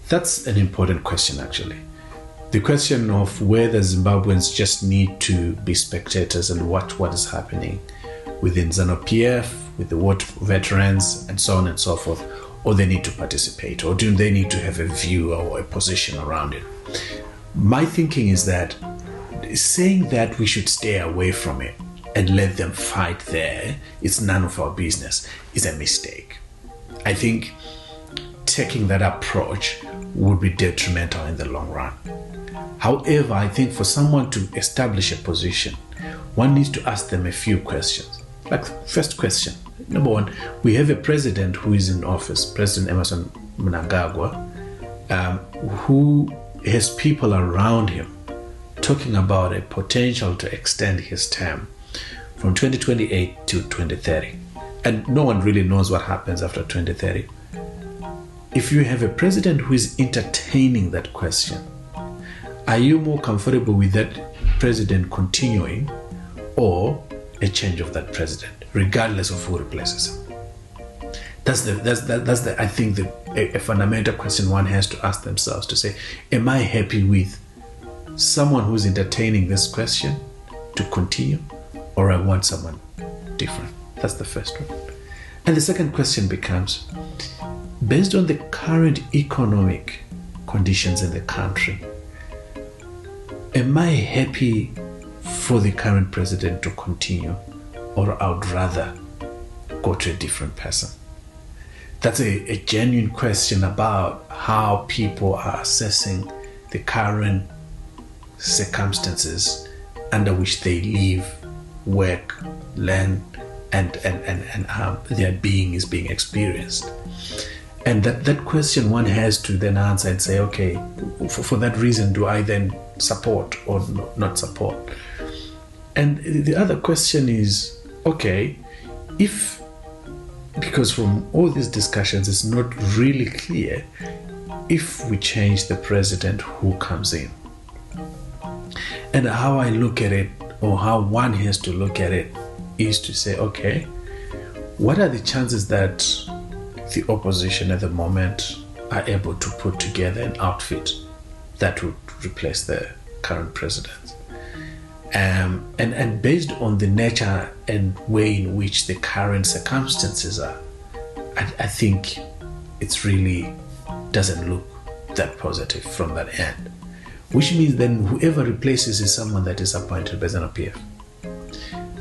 That's an important question, actually. The question of whether Zimbabweans just need to be spectators and watch what is happening within ZANU PF, with the war veterans, and so on and so forth, or they need to participate, or do they need to have a view or a position around it. My thinking is that saying that we should stay away from it and let them fight there, it's none of our business, is a mistake. I think taking that approach would be detrimental in the long run. However, I think for someone to establish a position, one needs to ask them a few questions. Like, first question, number one, we have a president who is in office, President Emerson Mnangagwa, who has people around him talking about a potential to extend his term from 2028 to 2030. And no one really knows what happens after 2030. If you have a president who is entertaining that question, are you more comfortable with that president continuing or a change of that president, regardless of who replaces him? That's the I think a fundamental question one has to ask themselves, to say, am I happy with someone who's entertaining this question to continue, or I want someone different? That's the first one. And the second question becomes, based on the current economic conditions in the country, am I happy for the current president to continue, or I would rather go to a different person? That's a genuine question about how people are assessing the current circumstances under which they live, work, learn, and their being is being experienced. And that question one has to then answer and say, okay, for that reason, do I then support or not support? And the other question is, okay, because from all these discussions, it's not really clear if we change the president, who comes in. And how I look at it, or how one has to look at it, is to say, okay, what are the chances that the opposition at the moment are able to put together an outfit that would replace the current president? And based on the nature and way in which the current circumstances are, I think it's really doesn't look that positive from that end. Which means then whoever replaces is someone that is appointed by ZANU PF.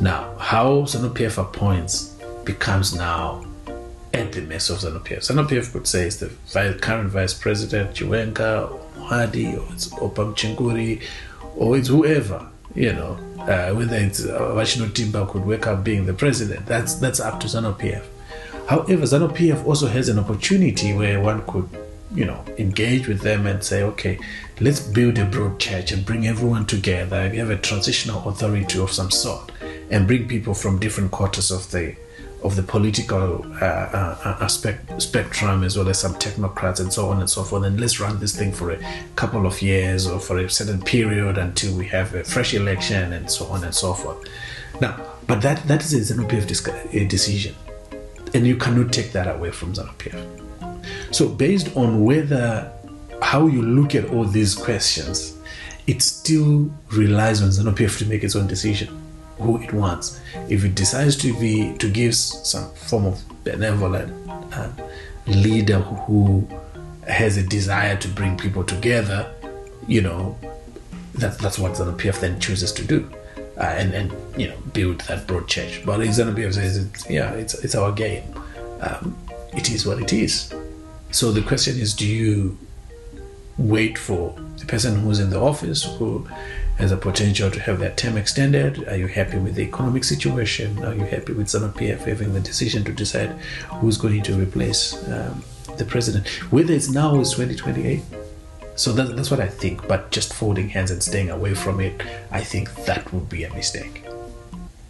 Now, how ZANU PF appoints becomes now at the mess of ZANU PF. ZANU PF could say it's the current vice president, Chiwenga, or Mohadi, or it's Opam Chinguri, or it's whoever, whether it's Vashino Timba could wake up being the president. That's up to ZANU PF. However, ZANU PF also has an opportunity where one could, engage with them and say, okay, let's build a broad church and bring everyone together. We have a transitional authority of some sort and bring people from different quarters of the political spectrum, as well as some technocrats and so on and so forth. And let's run this thing for a couple of years or for a certain period until we have a fresh election and so on and so forth. Now, but that is a ZANU PF decision. And you cannot take that away from ZANU PF. So based on how you look at all these questions, it still relies on ZANU PF to make its own decision, who it wants. If it decides to give some form of benevolent leader who has a desire to bring people together, that's what ZANU PF then chooses to do, and build that broad church. But if ZANU PF says, it's our game, it is what it is. So the question is, do you wait for the person who's in the office, who has a potential to have their term extended? Are you happy with the economic situation? Are you happy with ZANU PF having the decision to decide who's going to replace the president? Whether it's now or it's 2028. So that's what I think. But just folding hands and staying away from it, I think that would be a mistake.